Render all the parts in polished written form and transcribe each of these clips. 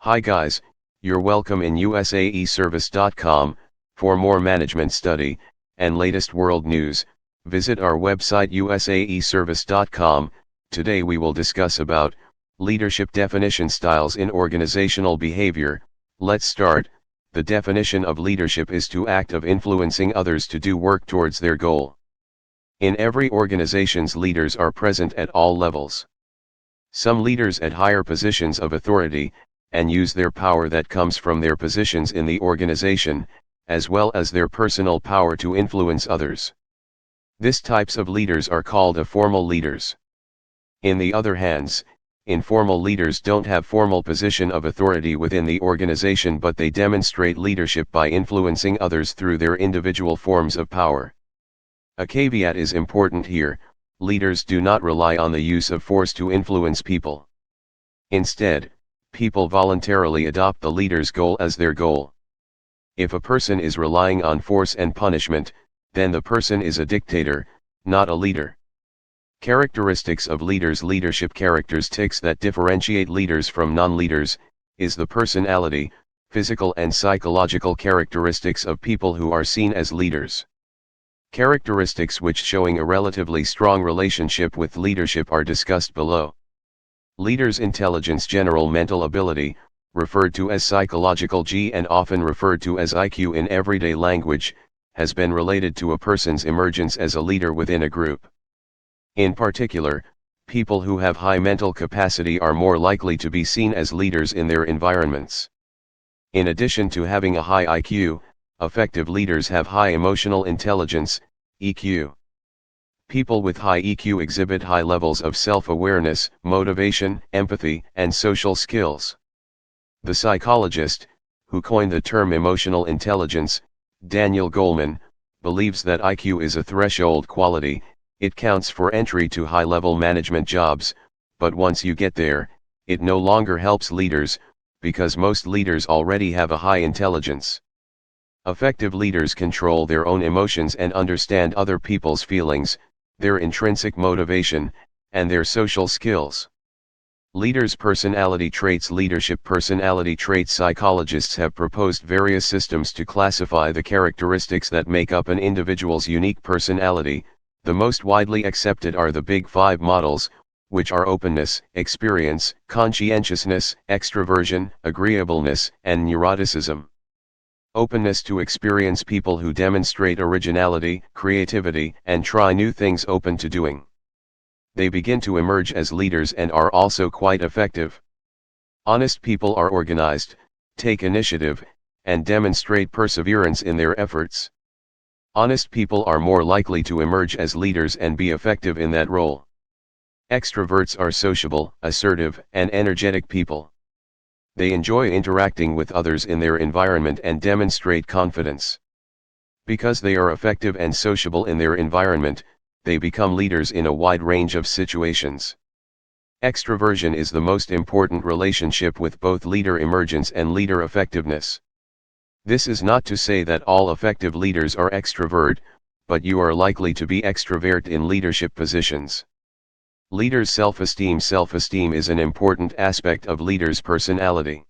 Hi guys, you're welcome in usaeservice.com. For more management study and latest world news, visit our website usaeservice.com. Today we will discuss about leadership definition styles in organizational behavior. Let's start. The definition of leadership is to act of influencing others to do work towards their goal. In every organization's leaders are present at all levels. Some leaders at higher positions of authority and use their power that comes from their positions in the organization, as well as their personal power to influence others. These types of leaders are called formal leaders. In the other hands, informal leaders don't have formal position of authority within the organization, but they demonstrate leadership by influencing others through their individual forms of power. A caveat is important here: leaders do not rely on the use of force to influence people. Instead, people voluntarily adopt the leader's goal as their goal. If a person is relying on force and punishment, then the person is a dictator, not a leader. Characteristics of leaders. Leadership characteristics that differentiate leaders from non-leaders is the personality, physical and psychological characteristics of people who are seen as leaders. Characteristics which showing a relatively strong relationship with leadership are discussed below. Leaders' intelligence. General mental ability, referred to as psychological G and often referred to as IQ in everyday language, has been related to a person's emergence as a leader within a group. In particular, people who have high mental capacity are more likely to be seen as leaders in their environments. In addition to having a high IQ, effective leaders have high emotional intelligence, EQ. People with high EQ exhibit high levels of self-awareness, motivation, empathy, and social skills. The psychologist, who coined the term emotional intelligence, Daniel Goleman, believes that IQ is a threshold quality. It counts for entry to high-level management jobs, but once you get there, it no longer helps leaders, because most leaders already have a high intelligence. Effective leaders control their own emotions and understand other people's feelings, their intrinsic motivation, and their social skills. Leaders' personality traits. Leadership personality traits. Psychologists have proposed various systems to classify the characteristics that make up an individual's unique personality. The most widely accepted are the Big Five models, which are openness, experience, conscientiousness, extroversion, agreeableness, and neuroticism. Openness to experience. People who demonstrate originality, creativity, and try new things. Open to doing. They begin to emerge as leaders and are also quite effective. Honest people are organized, take initiative, and demonstrate perseverance in their efforts. Honest people are more likely to emerge as leaders and be effective in that role. Extroverts are sociable, assertive, and energetic people. They enjoy interacting with others in their environment and demonstrate confidence. Because they are effective and sociable in their environment, they become leaders in a wide range of situations. Extroversion is the most important relationship with both leader emergence and leader effectiveness. This is not to say that all effective leaders are extrovert, but you are likely to be extrovert in leadership positions. Leaders' self-esteem. Self-esteem is an important aspect of leaders' personality.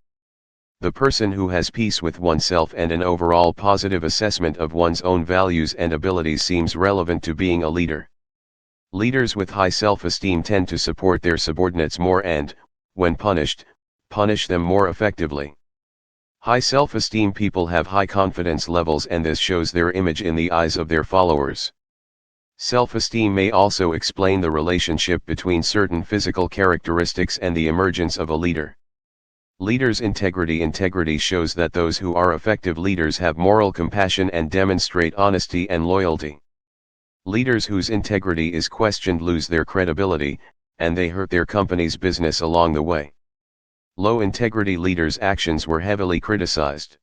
The person who has peace with oneself and an overall positive assessment of one's own values and abilities seems relevant to being a leader. Leaders with high self-esteem tend to support their subordinates more and, when punished, punish them more effectively. High self-esteem people have high confidence levels, and this shows their image in the eyes of their followers. Self-esteem may also explain the relationship between certain physical characteristics and the emergence of a leader. Leaders' integrity. Integrity shows that those who are effective leaders have moral compassion and demonstrate honesty and loyalty. Leaders whose integrity is questioned lose their credibility, and they hurt their company's business along the way. Low integrity leaders' actions were heavily criticized.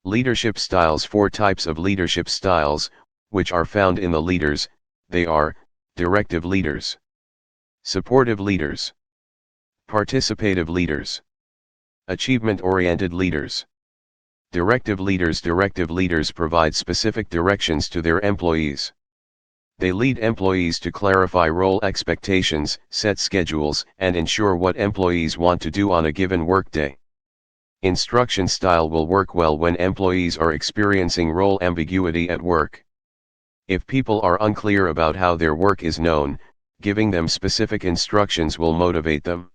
Leadership styles. 4 types of leadership styles, which are found in the leaders. They are: directive leaders, supportive leaders, participative leaders, achievement-oriented leaders. Directive leaders. Directive leaders provide specific directions to their employees. They lead employees to clarify role expectations, set schedules, and ensure what employees want to do on a given workday. Instruction style will work well when employees are experiencing role ambiguity at work. If people are unclear about how their work is known, giving them specific instructions will motivate them.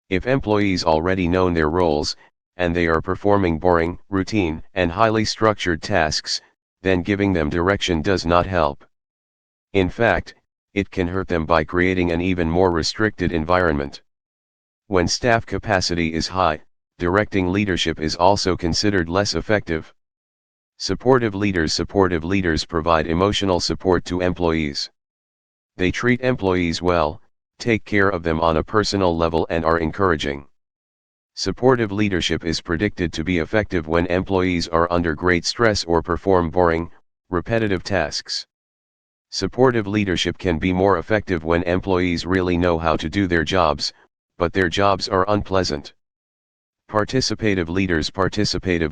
If employees already know their roles, and they are performing boring, routine, and highly structured tasks, then giving them direction does not help. In fact, it can hurt them by creating an even more restricted environment. When staff capacity is high, directing leadership is also considered less effective. Supportive leaders provide emotional support to employees. They treat employees well, take care of them on a personal level, and are encouraging. Supportive leadership is predicted to be effective when employees are under great stress or perform boring, repetitive tasks. Supportive leadership can be more effective when employees really know how to do their jobs, but their jobs are unpleasant. Participative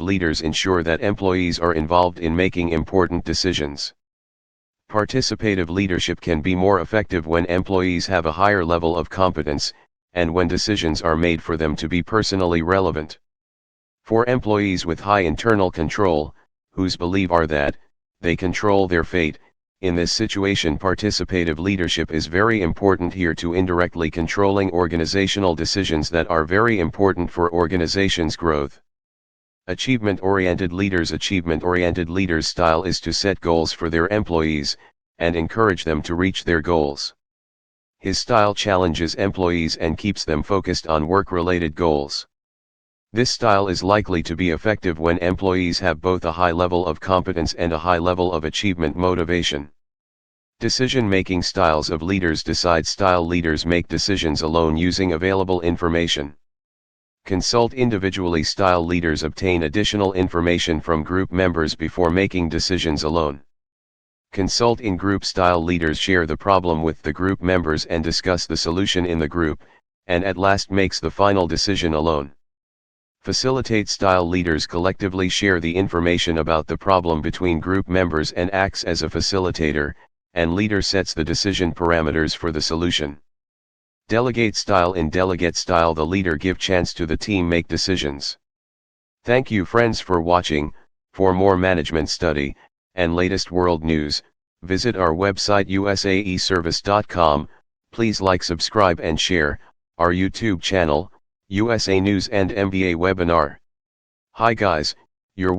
leaders ensure that employees are involved in making important decisions. Participative leadership can be more effective when employees have a higher level of competence, and when decisions are made for them to be personally relevant. For employees with high internal control, whose beliefs are that they control their fate, in this situation participative leadership is very important here to indirectly controlling organizational decisions that are very important for organization's growth. Achievement-oriented leaders' style is to set goals for their employees, and encourage them to reach their goals. His style challenges employees and keeps them focused on work-related goals. This style is likely to be effective when employees have both a high level of competence and a high level of achievement motivation. Decision-making styles of leaders style leaders make decisions alone using available information. Consult individually style leaders obtain additional information from group members before making decisions alone. Consult in group style leaders share the problem with the group members and discuss the solution in the group, and at last makes the final decision alone. Facilitate style leaders collectively share the information about the problem between group members and acts as a facilitator, and leader sets the decision parameters for the solution. Delegate style in delegate style the leader give chance to the team make decisions. Thank you friends for watching. For more management study and latest world news, visit our website usaeservice.com. Please like, subscribe and share our YouTube channel, USA News and MBA Webinar. Hi guys,